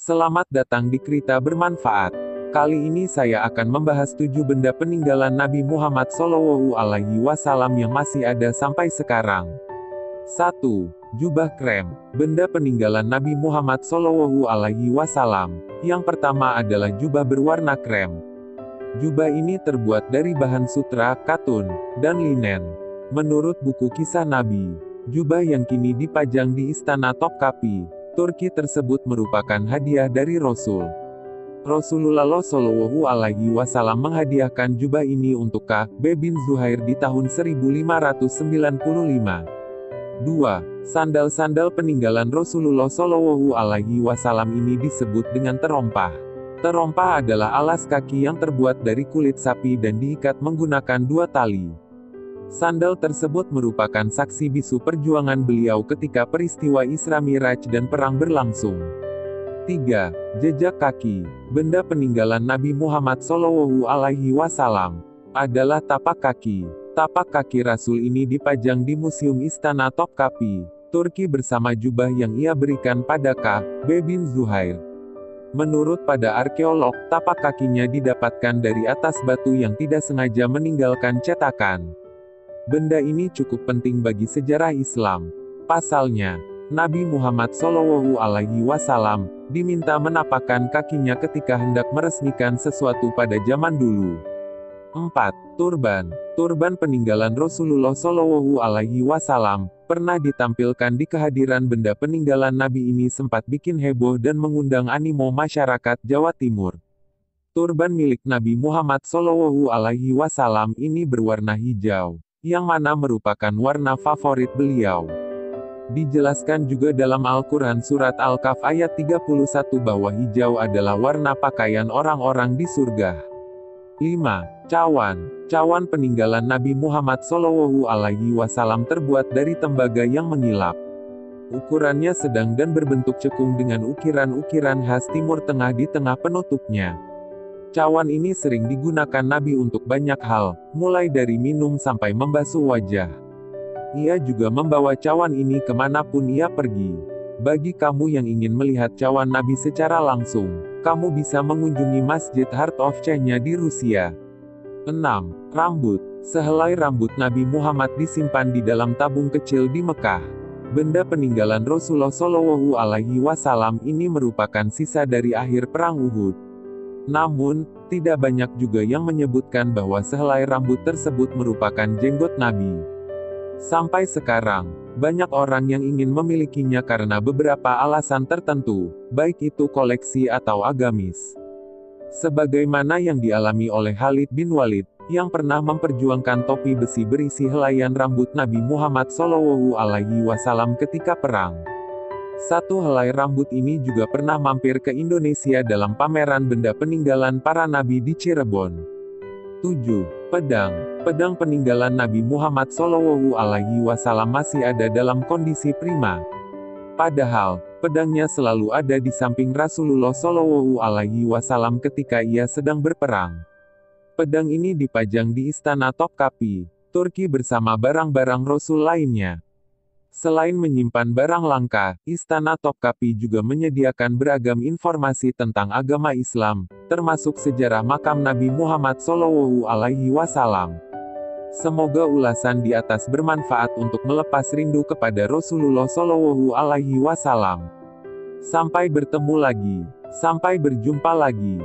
Selamat datang di Cerita Bermanfaat. Kali ini saya akan membahas 7 benda peninggalan Nabi Muhammad SAW yang masih ada sampai sekarang. 1. Jubah krem. Benda peninggalan Nabi Muhammad SAW. Yang pertama adalah jubah berwarna krem. Jubah ini terbuat dari bahan sutra, katun, dan linen. Menurut buku Kisah Nabi, jubah yang kini dipajang di Istana Topkapi, Turki tersebut merupakan hadiah dari Rasul. Rasulullah Shallallahu Alaihi Wasallam menghadiahkan jubah ini untuk Ka'b bin Zuhair di tahun 1595. 2. Sandal-sandal peninggalan Rasulullah Shallallahu Alaihi Wasallam ini disebut dengan terompah. Terompah adalah alas kaki yang terbuat dari kulit sapi dan diikat menggunakan 2 tali. Sandal tersebut merupakan saksi bisu perjuangan beliau ketika peristiwa Isra Miraj dan perang berlangsung. 3. Jejak kaki. Benda peninggalan Nabi Muhammad SAW adalah tapak kaki. Tapak kaki Rasul ini dipajang di Museum Istana Topkapi, Turki bersama jubah yang ia berikan pada Ka'b bin Zuhair. Menurut pada arkeolog, tapak kakinya didapatkan dari atas batu yang tidak sengaja meninggalkan cetakan. Benda ini cukup penting bagi sejarah Islam. Pasalnya, Nabi Muhammad SAW diminta menapakkan kakinya ketika hendak meresmikan sesuatu pada zaman dulu. 4. Turban. Turban peninggalan Rasulullah SAW pernah ditampilkan di kehadiran benda peninggalan Nabi ini sempat bikin heboh dan mengundang animo masyarakat Jawa Timur. Turban milik Nabi Muhammad SAW ini berwarna hijau, yang mana merupakan warna favorit beliau. Dijelaskan juga dalam Al-Quran Surat Al-Kahf ayat 31 bahwa hijau adalah warna pakaian orang-orang di surga. 5. Cawan. Cawan peninggalan Nabi Muhammad SAW terbuat dari tembaga yang mengilap. Ukurannya sedang dan berbentuk cekung dengan ukiran-ukiran khas Timur Tengah di tengah penutupnya. Cawan ini sering digunakan Nabi untuk banyak hal, mulai dari minum sampai membasuh wajah. Ia juga membawa cawan ini kemanapun ia pergi. Bagi kamu yang ingin melihat cawan Nabi secara langsung, kamu bisa mengunjungi Masjid Heart of Chechnya di Rusia. 6. Rambut. Sehelai rambut Nabi Muhammad disimpan di dalam tabung kecil di Mekah. Benda peninggalan Rasulullah SAW ini merupakan sisa dari akhir Perang Uhud. Namun, tidak banyak juga yang menyebutkan bahwa sehelai rambut tersebut merupakan jenggot Nabi. Sampai sekarang, banyak orang yang ingin memilikinya karena beberapa alasan tertentu, baik itu koleksi atau agamis. Sebagaimana yang dialami oleh Khalid bin Walid, yang pernah memperjuangkan topi besi berisi helaian rambut Nabi Muhammad SAW ketika perang. Satu helai rambut ini juga pernah mampir ke Indonesia dalam pameran benda peninggalan para nabi di Cirebon. 7. Pedang. Pedang peninggalan Nabi Muhammad SAW masih ada dalam kondisi prima. Padahal, pedangnya selalu ada di samping Rasulullah SAW ketika ia sedang berperang. Pedang ini dipajang di Istana Topkapi, Turki bersama barang-barang Rasul lainnya. Selain menyimpan barang langka, Istana Topkapi juga menyediakan beragam informasi tentang agama Islam, termasuk sejarah makam Nabi Muhammad SAW. Semoga ulasan di atas bermanfaat untuk melepas rindu kepada Rasulullah SAW. Sampai bertemu lagi. Sampai berjumpa lagi.